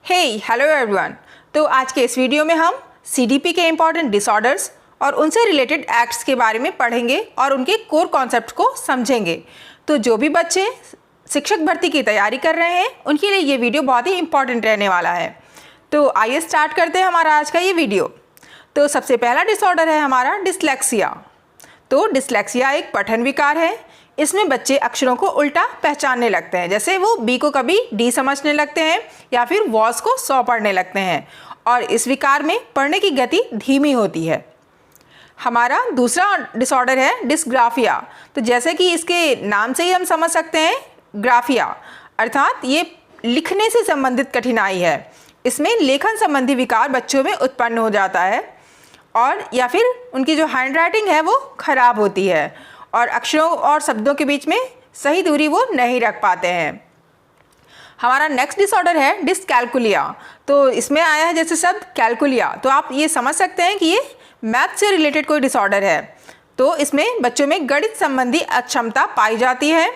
Hello everyone. तो आज के इस वीडियो में हम सीडीपी के इम्पॉर्टेंट डिसऑर्डर्स और उनसे रिलेटेड एक्ट्स के बारे में पढ़ेंगे और उनके कोर कॉन्सेप्ट को समझेंगे। तो जो भी बच्चे शिक्षक भर्ती की तैयारी कर रहे हैं उनके लिए ये वीडियो बहुत ही इम्पॉर्टेंट रहने वाला है। तो आइए स्टार्ट करते हैं हमारा आज का ये वीडियो। तो सबसे पहला डिसऑर्डर है हमारा डिसलेक्सिया। तो डिसलेक्सिया एक पठन विकार है। इसमें बच्चे अक्षरों को उल्टा पहचानने लगते हैं, जैसे वो बी को कभी डी समझने लगते हैं या फिर वॉस को सौ पढ़ने लगते हैं, और इस विकार में पढ़ने की गति धीमी होती है। हमारा दूसरा डिसऑर्डर है डिस्ग्राफिया। तो जैसे कि इसके नाम से ही हम समझ सकते हैं, ग्राफिया अर्थात ये लिखने से संबंधित कठिनाई है। इसमें लेखन संबंधी विकार बच्चों में उत्पन्न हो जाता है और या फिर उनकी जो हैंड राइटिंग है वो खराब होती है और अक्षरों और शब्दों के बीच में सही दूरी वो नहीं रख पाते हैं। हमारा नेक्स्ट डिसऑर्डर है डिसकैल्कुलिया। तो इसमें आया है जैसे शब्द कैलकुलिया, तो आप ये समझ सकते हैं कि ये मैथ से रिलेटेड कोई डिसऑर्डर है। तो इसमें बच्चों में गणित संबंधी अक्षमता पाई जाती है।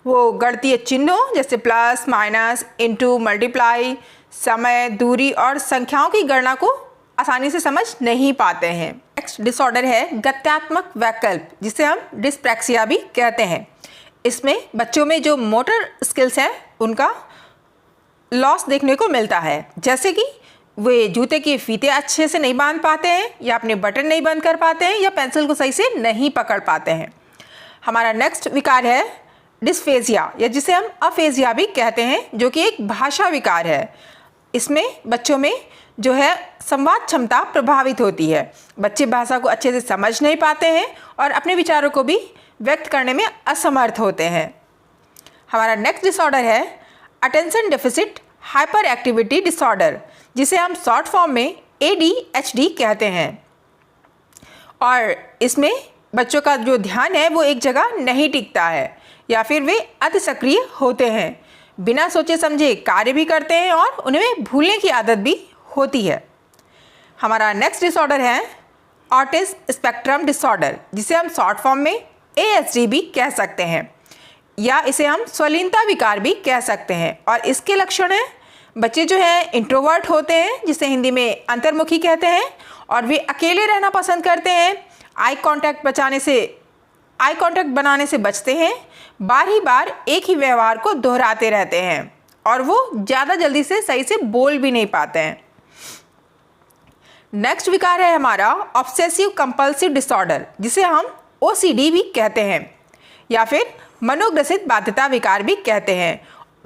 वो गणितीय चिन्हों जैसे प्लस, माइनस, इनटू, मल्टीप्लाई, समय, दूरी और संख्याओं की गणना को आसानी से समझ नहीं पाते हैं। नेक्स्ट डिसऑर्डर है गत्यात्मक वैकल्प, जिसे हम डिस्प्रैक्सिया भी कहते हैं। इसमें बच्चों में जो मोटर स्किल्स हैं उनका लॉस देखने को मिलता है, जैसे कि वे जूते के फीते अच्छे से नहीं बांध पाते हैं या अपने बटन नहीं बंद कर पाते हैं या पेंसिल को सही से नहीं पकड़ पाते हैं। हमारा नेक्स्ट विकार है डिस्फेजिया, या जिसे हम अफेजिया भी कहते हैं, जो कि एक भाषा विकार है। इसमें बच्चों में जो है संवाद क्षमता प्रभावित होती है। बच्चे भाषा को अच्छे से समझ नहीं पाते हैं और अपने विचारों को भी व्यक्त करने में असमर्थ होते हैं। हमारा नेक्स्ट डिसऑर्डर है attention deficit hyper activity disorder, जिसे हम शॉर्ट फॉर्म में ADHD कहते हैं। और इसमें बच्चों का जो ध्यान है वो एक जगह नहीं टिकता है या फिर वे अति सक्रिय होते हैं, बिना सोचे समझे कार्य भी करते हैं और उन्हें भूलने की आदत भी होती है। हमारा नेक्स्ट डिसऑर्डर है ऑटिज्म स्पेक्ट्रम डिसऑर्डर, जिसे हम शॉर्ट फॉर्म में ASD भी कह सकते हैं या इसे हम स्वलीनता विकार भी कह सकते हैं। और इसके लक्षण हैं बच्चे जो हैं इंट्रोवर्ट होते हैं, जिसे हिंदी में अंतर्मुखी कहते हैं, और वे अकेले रहना पसंद करते हैं। आई कांटेक्ट बनाने से बचते हैं, बार ही बार एक ही व्यवहार को दोहराते रहते हैं और वो ज़्यादा जल्दी से सही से बोल भी नहीं पाते हैं। नेक्स्ट विकार है हमारा ऑब्सेसिव कंपल्सिव डिसऑर्डर, जिसे हम OCD भी कहते हैं या फिर मनोग्रसित बाध्यता विकार भी कहते हैं।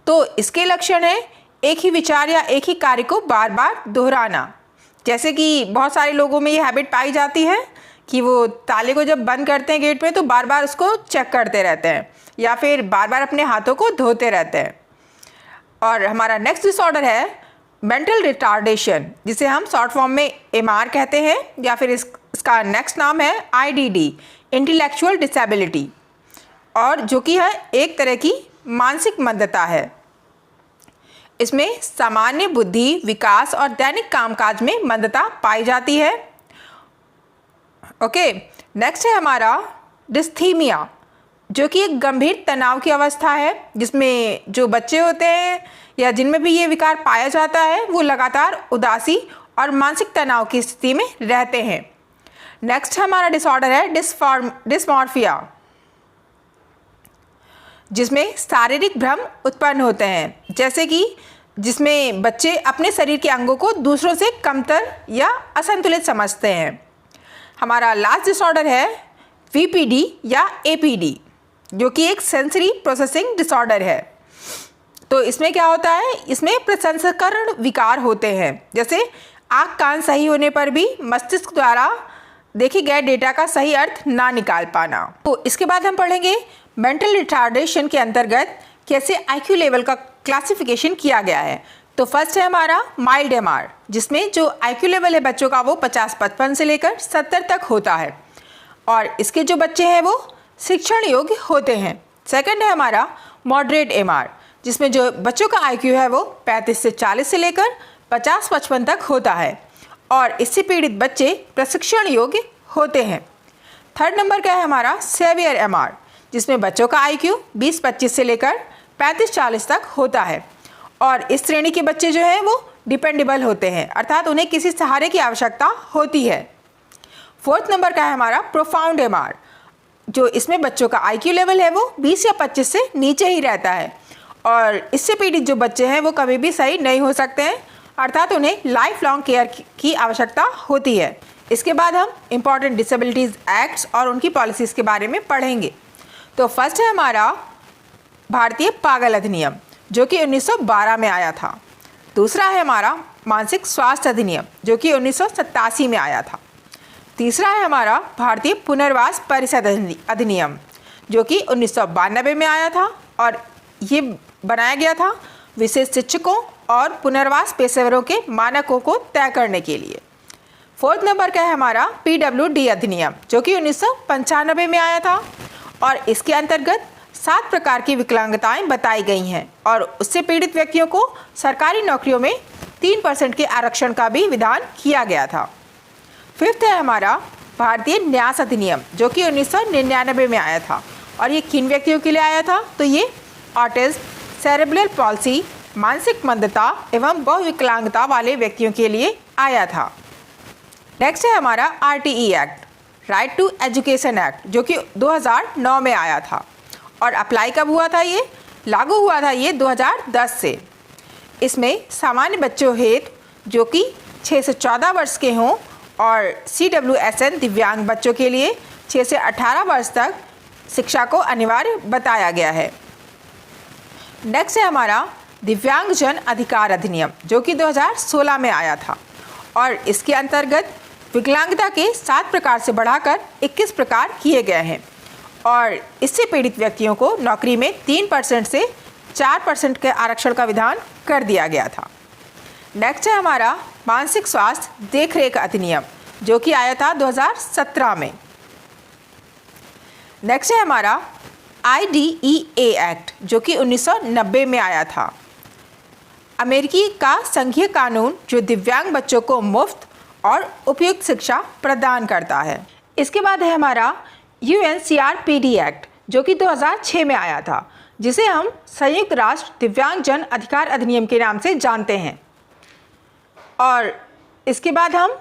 तो इसके लक्षण है एक ही विचार या एक ही कार्य को बार बार दोहराना, जैसे कि बहुत सारे लोगों में ये हैबिट पाई जाती है कि वो ताले को जब बंद करते हैं गेट पे तो बार बार उसको चेक करते रहते हैं या फिर बार बार अपने हाथों को धोते रहते हैं। और हमारा नेक्स्ट डिसऑर्डर है मेंटल रिटार्डेशन, जिसे हम शॉर्ट फॉर्म में MR कहते हैं या फिर इसका नेक्स्ट नाम है IDD इंटेलेक्चुअल डिसेबिलिटी, और जो कि है एक तरह की मानसिक मंदता है। इसमें सामान्य बुद्धि विकास और दैनिक कामकाज में मंदता पाई जाती है। ओके, नेक्स्ट है हमारा डिस्थीमिया, जो कि एक गंभीर तनाव की अवस्था है, जिसमें जो बच्चे होते हैं या जिनमें भी ये विकार पाया जाता है वो लगातार उदासी और मानसिक तनाव की स्थिति में रहते हैं। नेक्स्ट हमारा डिसऑर्डर है डिस्मॉर्फिया, जिसमें शारीरिक भ्रम उत्पन्न होते हैं, जैसे कि जिसमें बच्चे अपने शरीर के अंगों को दूसरों से कमतर या असंतुलित समझते हैं। हमारा लास्ट डिसऑर्डर है VPD या APD, जो कि एक सेंसरी प्रोसेसिंग डिसऑर्डर है। तो इसमें क्या होता है, इसमें प्रसंस्करण विकार होते हैं, जैसे आँख कान सही होने पर भी मस्तिष्क द्वारा देखे गए डेटा का सही अर्थ ना निकाल पाना। तो इसके बाद हम पढ़ेंगे मेंटल रिटार्डेशन के अंतर्गत कैसे IQ लेवल का क्लासिफिकेशन किया गया है। तो फर्स्ट है हमारा माइल्ड MR, जिसमें जो IQ लेवल है बच्चों का वो 50-55 से लेकर 70 तक होता है और इसके जो बच्चे हैं वो शिक्षण योग्य होते हैं। सेकंड है हमारा मॉडरेट MR, जिसमें जो बच्चों का IQ है वो 35 से 40 से लेकर 50-55 तक होता है और इससे पीड़ित बच्चे प्रशिक्षण योग्य होते हैं। थर्ड नंबर का है हमारा सेवियर MR, जिसमें बच्चों का IQ 20-25 से लेकर 35-40 तक होता है और इस श्रेणी के बच्चे जो हैं वो डिपेंडेबल होते हैं, अर्थात उन्हें किसी सहारे की आवश्यकता होती है। 4th नंबर का है हमारा प्रोफाउंड MR, जो इसमें बच्चों का IQ लेवल है वो 20 या 25 से नीचे ही रहता है और इससे पीड़ित जो बच्चे हैं वो कभी भी सही नहीं हो सकते हैं, अर्थात उन्हें लाइफ लॉन्ग केयर की आवश्यकता होती है। इसके बाद हम इम्पॉर्टेंट डिसेबिलिटीज़ एक्ट्स और उनकी पॉलिसीज़ के बारे में पढ़ेंगे। तो फर्स्ट है हमारा भारतीय पागल अधिनियम, जो कि 1912 में आया था। दूसरा है हमारा मानसिक स्वास्थ्य अधिनियम, जो कि 1987 में आया था। तीसरा है हमारा भारतीय पुनर्वास परिषद अधिनियम, जो कि 1992 में आया था और ये बनाया गया था विशेष शिक्षकों और पुनर्वास पेशेवरों के मानकों को तय करने के लिए। 4th नंबर का है हमारा PWD अधिनियम, जो कि 1995 में आया था और इसके अंतर्गत 7 प्रकार की विकलांगताएं बताई गई हैं और उससे पीड़ित व्यक्तियों को सरकारी नौकरियों में 3% के आरक्षण का भी विधान किया गया था। 5th है हमारा भारतीय न्यास अधिनियम, जो कि 1999 में आया था और ये किन व्यक्तियों के लिए आया था? तो ये ऑटिज्म, सेरेब्रल पॉल्सी, मानसिक मंदता एवं बहुविकलांगता वाले व्यक्तियों के लिए आया था। नेक्स्ट है हमारा RTE act, right to education act, जो कि 2009 में आया था और अप्लाई कब हुआ था? ये लागू हुआ था ये 2010 से। इसमें सामान्य बच्चों हेतु जो कि 6 से 14 वर्ष के हों और CWSN दिव्यांग बच्चों के लिए 6 से 18 वर्ष तक शिक्षा को अनिवार्य बताया गया है। नेक्स्ट है हमारा दिव्यांगजन अधिकार अधिनियम, जो कि 2016 में आया था और इसके अंतर्गत विकलांगता के 7 प्रकार से बढ़ाकर 21 प्रकार किए गए हैं और इससे पीड़ित व्यक्तियों को नौकरी में 3% से 4% के आरक्षण का विधान कर दिया गया था। नेक्स्ट है हमारा मानसिक स्वास्थ्य देखरेख अधिनियम, जो कि आया था 2017 में। नेक्स्ट है हमारा IDEA एक्ट, जो कि 1990 में आया था। अमेरिकी का संघीय कानून जो दिव्यांग बच्चों को मुफ्त और उपयुक्त शिक्षा प्रदान करता है। इसके बाद है हमारा UNCRPD एक्ट, जो कि 2006 में आया था, जिसे हम संयुक्त राष्ट्र दिव्यांगजन अधिकार अधिनियम के नाम से जानते हैं। और इसके बाद हम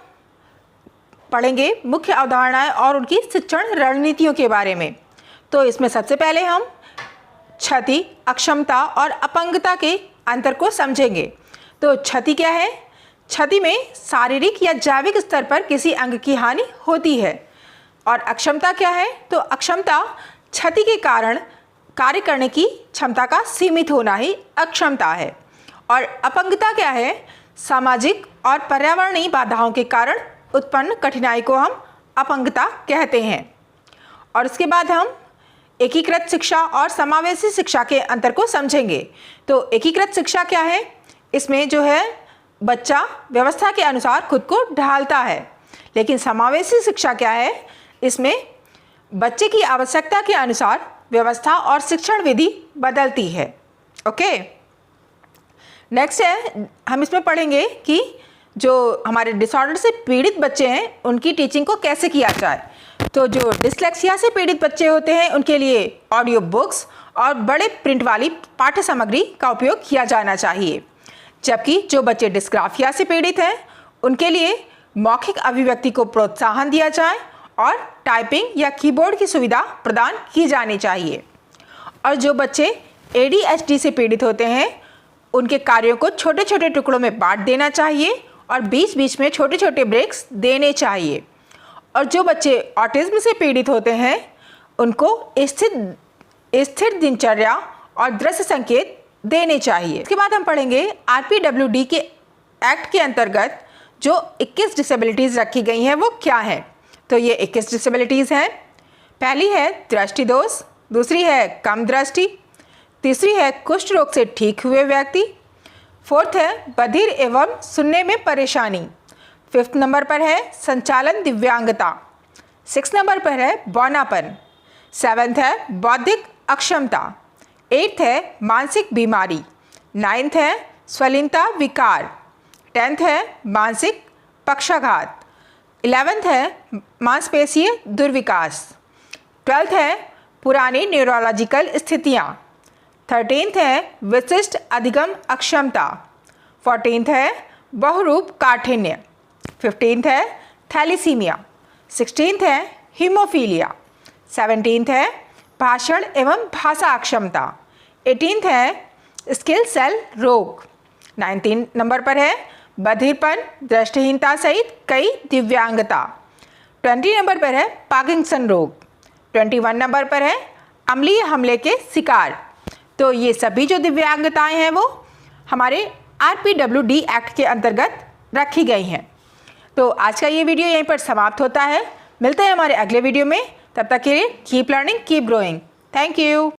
पढ़ेंगे मुख्य अवधारणाएं और उनकी शिक्षण रणनीतियों के बारे में। तो इसमें सबसे पहले हम क्षति, अक्षमता और अपंगता के अंतर को समझेंगे। तो क्षति क्या है? क्षति में शारीरिक या जैविक स्तर पर किसी अंग की हानि होती है। और अक्षमता क्या है? तो अक्षमता क्षति के कारण कार्य करने की क्षमता का सीमित होना ही अक्षमता है। और अपंगता क्या है? सामाजिक और पर्यावरणीय बाधाओं के कारण उत्पन्न कठिनाई को हम अपंगता कहते हैं। और इसके बाद हम एकीकृत शिक्षा और समावेशी शिक्षा के अंतर को समझेंगे। तो एकीकृत शिक्षा क्या है? इसमें जो है बच्चा व्यवस्था के अनुसार खुद को ढालता है, लेकिन समावेशी शिक्षा क्या है? इसमें बच्चे की आवश्यकता के अनुसार व्यवस्था और शिक्षण विधि बदलती है। ओके, नेक्स्ट है हम इसमें पढ़ेंगे कि जो हमारे डिसऑर्डर से पीड़ित बच्चे हैं उनकी टीचिंग को कैसे किया जाए। तो जो डिस्लेक्सिया से पीड़ित बच्चे होते हैं उनके लिए ऑडियो बुक्स और बड़े प्रिंट वाली पाठ्य सामग्री का उपयोग किया जाना चाहिए, जबकि जो बच्चे डिस्ग्राफिया से पीड़ित हैं उनके लिए मौखिक अभिव्यक्ति को प्रोत्साहन दिया जाए और टाइपिंग या कीबोर्ड की सुविधा प्रदान की जानी चाहिए। और जो बच्चे ADHD से पीड़ित होते हैं उनके कार्यों को छोटे छोटे टुकड़ों में बांट देना चाहिए और बीच बीच में छोटे छोटे ब्रेक्स देने चाहिए। और जो बच्चे ऑटिज्म से पीड़ित होते हैं उनको स्थिर दिनचर्या और दृश्य संकेत देने चाहिए। इसके बाद हम पढ़ेंगे RPWD के एक्ट के अंतर्गत जो 21 डिसेबिलिटीज़ रखी गई हैं वो क्या हैं। तो ये 21 डिसेबिलिटीज़ हैं। पहली है दृष्टि दोष, दूसरी है कम दृष्टि, तीसरी है कुष्ठ रोग से ठीक हुए व्यक्ति, 4th है बधिर एवं सुनने में परेशानी, 5th नंबर पर है संचालन दिव्यांगता, 6th नंबर पर है बौनापन, 7th है बौद्धिक अक्षमता, 8th है मानसिक बीमारी, 9th है स्वलीनता विकार, 10th है मानसिक पक्षाघात, 11th है मांसपेशीय दुर्विकास, 12th है पुरानी न्यूरोलॉजिकल स्थितियाँ, 13th है विशिष्ट अधिगम अक्षमता, 14th है बहुरूप काठिन्य। 15th है थैलीसीमिया। 16th है हीमोफीलिया। 17th है भाषण एवं भाषा अक्षमता। 18th है स्किल सेल रोग। 19 नंबर पर है बधिरपन, दृष्टिहीनता सहित कई दिव्यांगता। 20 नंबर पर है पार्किंसन रोग। 21 नंबर पर है अम्लीय हमले के शिकार। तो ये सभी जो दिव्यांगताएं हैं वो हमारे RPWD एक्ट के अंतर्गत रखी गई हैं। तो आज का ये वीडियो यहीं पर समाप्त होता है। मिलते हैं हमारे अगले वीडियो में। तब तक के लिए keep learning, keep growing. Thank you.